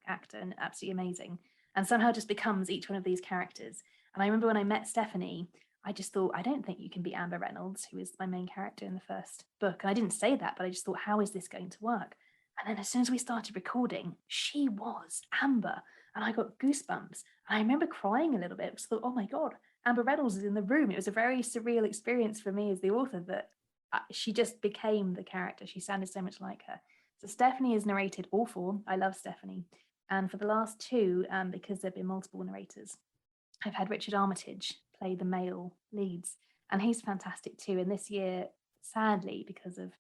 actor and absolutely amazing. And somehow just becomes each one of these characters. And I remember when I met Stephanie, I just thought, I don't think you can be Amber Reynolds, who is my main character in the first book. And I didn't say that, but I just thought, how is this going to work? And then as soon as we started recording, she was Amber. And I got goosebumps. And I remember crying a little bit because I thought, oh my God, Amber Reynolds is in the room. It was a very surreal experience for me as the author that she just became the character. She sounded so much like her. So Stephanie has narrated all four. I love Stephanie. And for the last two, because there have been multiple narrators, I've had Richard Armitage play the male leads, and he's fantastic too. And this year, sadly, because of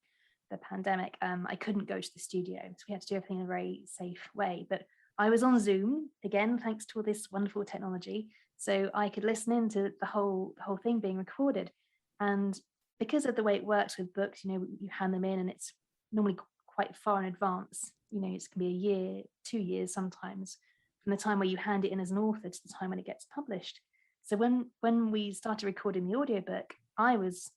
the pandemic, I couldn't go to the studio. So we had to do everything in a very safe way. But I was on Zoom, again, thanks to all this wonderful technology. So I could listen into the whole thing being recorded. And because of the way it works with books, you know, you hand them in and it's normally quite far in advance. You know, it can be a year, 2 years sometimes, from the time where you hand it in as an author to the time when it gets published. So when we started recording the audiobook, I was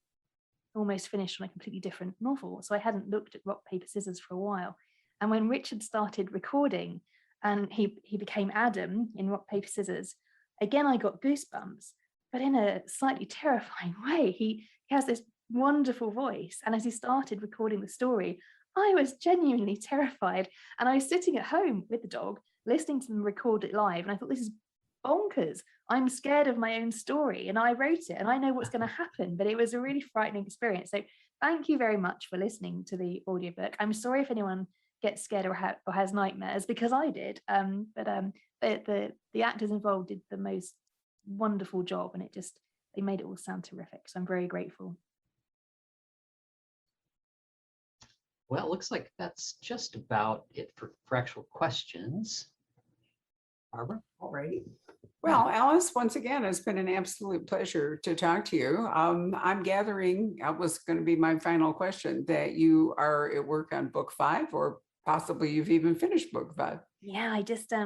almost finished on a completely different novel. So I hadn't looked at Rock, Paper, Scissors for a while. And when Richard started recording and he became Adam in Rock, Paper, Scissors, again, I got goosebumps, but in a slightly terrifying way. He has this wonderful voice. And as he started recording the story, I was genuinely terrified. And I was sitting at home with the dog, listening to them record it live. And I thought, this is bonkers. I'm scared of my own story and I wrote it and I know what's going to happen, but it was a really frightening experience. So thank you very much for listening to the audiobook. I'm sorry if anyone gets scared or has nightmares, because I did. But the actors involved did the most wonderful job, and they made it all sound terrific. So I'm very grateful. Well, it looks like that's just about it for actual questions. Barbara? All right. Well, Alice, once again, it's been an absolute pleasure to talk to you. I'm gathering, that was going to be my final question, that you are at work on book 5, or possibly you've even finished book 5. Yeah,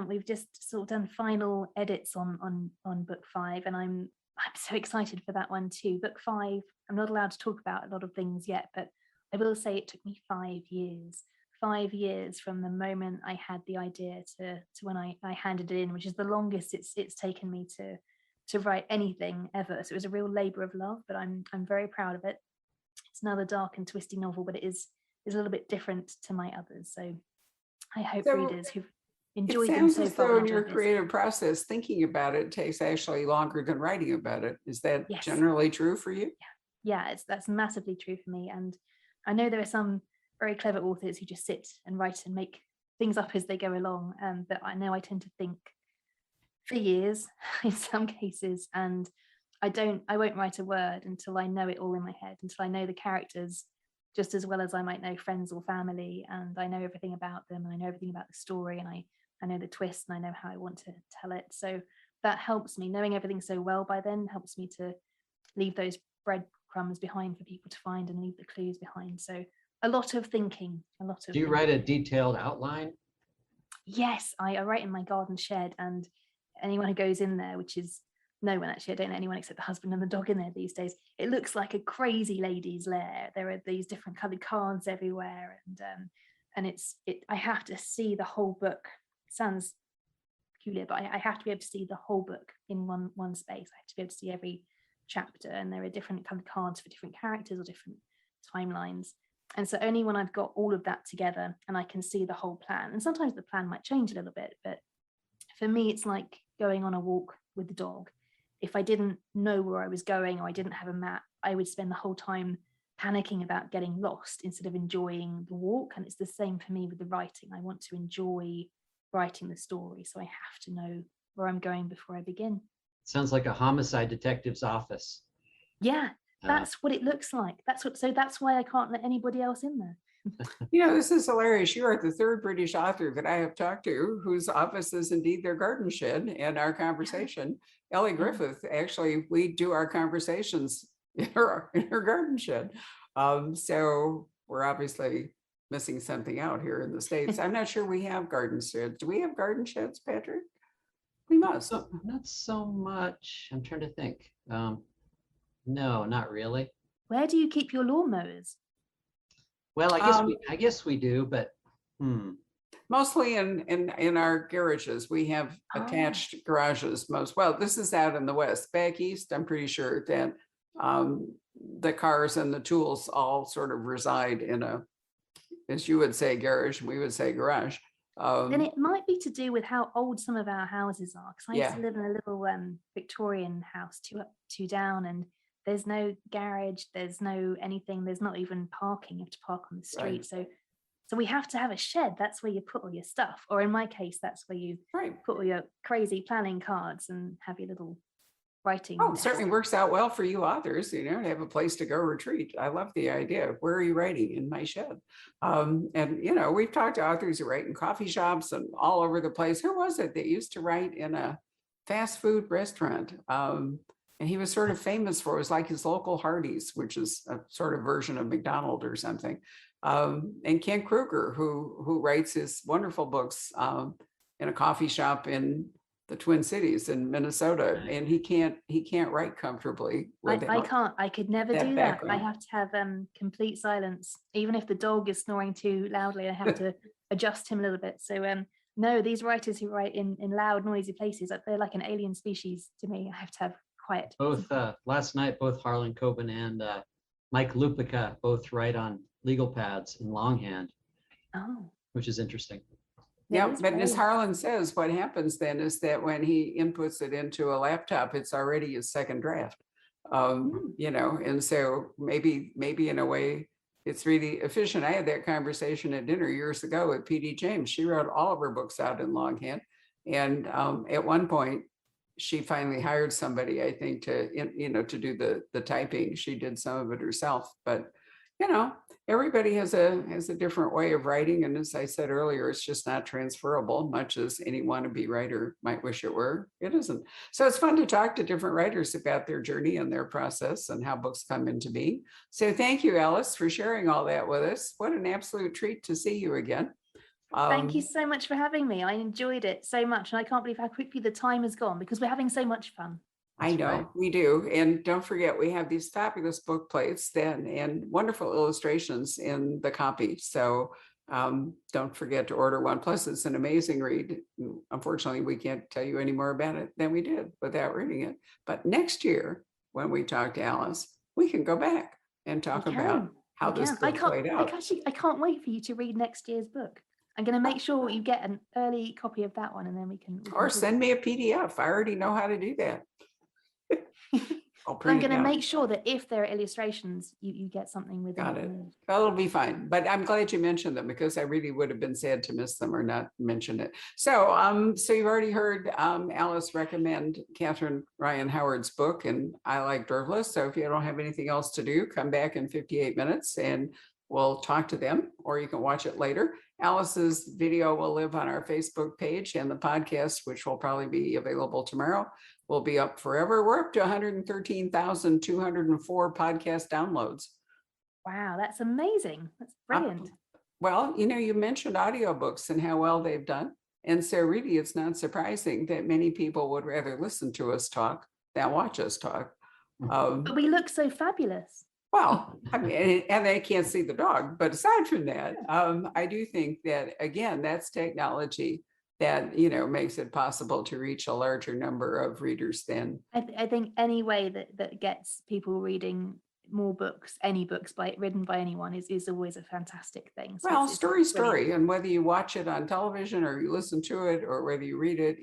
we've just sort of done final edits on book 5, and I'm so excited for that one too. Book 5, I'm not allowed to talk about a lot of things yet, but I will say it took me 5 years. 5 years from the moment I had the idea to when I handed it in, which is the longest it's taken me to write anything ever. So it was a real labor of love, but I'm very proud of it. It's another dark and twisty novel, but it is a little bit different to my others. So I hope readers who've enjoyed them so far. It sounds as though in your creative process, thinking about it takes actually longer than writing about it. Is that generally true for you? Yeah, that's massively true for me. And I know there are some very clever authors who just sit and write and make things up as they go along. But I know I tend to think for years in some cases, and I won't write a word until I know it all in my head, until I know the characters just as well as I might know friends or family, and I know everything about them, and I know everything about the story, and I know the twist, and I know how I want to tell it. So that helps me. Knowing everything so well by then helps me to leave those breadcrumbs behind for people to find and leave the clues behind. So a lot of thinking, Do you write a detailed outline? Yes, I write in my garden shed, and anyone who goes in there, which is no one actually, I don't know anyone except the husband and the dog in there these days. It looks like a crazy lady's lair. There are these different colored cards everywhere, and I have to see the whole book. It sounds peculiar, but I have to be able to see the whole book in one space. I have to be able to see every chapter, and there are different colored cards for different characters or different timelines. And so only when I've got all of that together and I can see the whole plan, and sometimes the plan might change a little bit, but for me, it's like going on a walk with the dog. If I didn't know where I was going or I didn't have a map, I would spend the whole time panicking about getting lost instead of enjoying the walk. And it's the same for me with the writing. I want to enjoy writing the story, so I have to know where I'm going before I begin. Sounds like a homicide detective's office. Yeah, that's what it looks like. So that's why I can't let anybody else in there. This is hilarious. You are the third British author that I have talked to whose office is indeed their garden shed. And our conversation, Ellie Griffith, actually, we do our conversations in her garden shed. So we're obviously missing something out here in the States. I'm not sure we have garden sheds. Do we have garden sheds, Patrick? We must. Not so much. I'm trying to think. No, not really. Where do you keep your lawnmowers? Well, I guess we do, but mostly in our garages. We have attached garages. This is out in the West. Back east, I'm pretty sure that the cars and the tools all sort of reside in a, as you would say, garage, we would say garage. Then it might be to do with how old some of our houses are. Because I used to live in a little Victorian house, two up, two down, and there's no garage, there's no anything, there's not even parking. You have to park on the street. Right. So we have to have a shed. That's where you put all your stuff. Or in my case, that's where you put all your crazy planning cards and have your little writing. Oh, it certainly works out well for you authors, to have a place to go retreat. I love the idea. Where are you writing? In my shed. And we've talked to authors who write in coffee shops and all over the place. Who was it that used to write in a fast food restaurant? And he was sort of famous for, it was like his local Hardee's, which is a sort of version of McDonald's or something. And Ken Kruger, who writes his wonderful books in a coffee shop in the Twin Cities in Minnesota, and he can't write comfortably. I could never do that. I have to have complete silence. Even if the dog is snoring too loudly, I have to adjust him a little bit. So no, these writers who write in loud, noisy places, they're like an alien species to me. I have to have quiet. Both last night, both Harlan Coben and Mike Lupica both write on legal pads in longhand, which is interesting. Yeah, but as Harlan says, what happens then is that when he inputs it into a laptop, it's already his second draft. And so maybe in a way it's really efficient. I had that conversation at dinner years ago with PD James. She wrote all of her books out in longhand, and at one point she finally hired somebody, I think, to do the typing. She did some of it herself, but everybody has a different way of writing. And as I said earlier, it's just not transferable, much as any wannabe writer might wish it were. It isn't. So it's fun to talk to different writers about their journey and their process and how books come into being. So thank you, Alice, for sharing all that with us. What an absolute treat to see you again. Thank you so much for having me. I enjoyed it so much. And I can't believe how quickly the time has gone because we're having so much fun. I know we do. And don't forget, we have these fabulous book plates and wonderful illustrations in the copy. So don't forget to order one. Plus, it's an amazing read. Unfortunately, we can't tell you any more about it than we did without reading it. But next year, when we talk to Alice, we can go back and talk about how this book played out. I can't wait for you to read next year's book. I'm going to make sure you get an early copy of that one, and then we can or send me a PDF. I already know how to do that. I'm going to make sure that if there are illustrations, you get something with Got it. Well, it'll be fine. But I'm glad you mentioned them because I really would have been sad to miss them or not mention it. So, so you've already heard Alice recommend Catherine Ryan Howard's book, and I Like Journalists. So if you don't have anything else to do, come back in 58 minutes and we'll talk to them, or you can watch it later. Alice's video will live on our Facebook page, and the podcast, which will probably be available tomorrow, will be up forever. We're up to 113,204 podcast downloads. Wow, that's amazing. That's brilliant. Well, you mentioned audiobooks and how well they've done. And so really, it's not surprising that many people would rather listen to us talk Now watch us talk. But we look so fabulous. Well, I mean, and they can't see the dog. But aside from that, I do think that, again, that's technology that, makes it possible to reach a larger number of readers than. I think any way that gets people reading more books, any books written by anyone is always a fantastic thing. So Well, it's story, brilliant. and whether you watch it on television or you listen to it or whether you read it,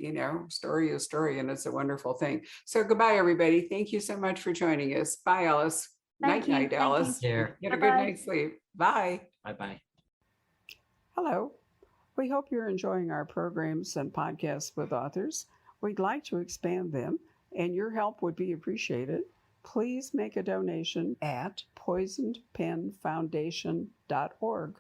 story is story, and it's a wonderful thing. So goodbye, everybody. Thank you so much for joining us. Bye, Alice. Thank you. Night, Thank Alice. you. Here. Get a good Bye-bye. night's sleep. Bye. Bye-bye. Hello. We hope you're enjoying our programs and podcasts with authors. We'd like to expand them, and your help would be appreciated. Please make a donation at poisonedpenfoundation.org.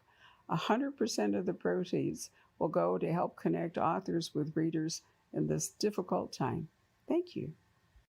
100% of the proceeds will go to help connect authors with readers in this difficult time. Thank you.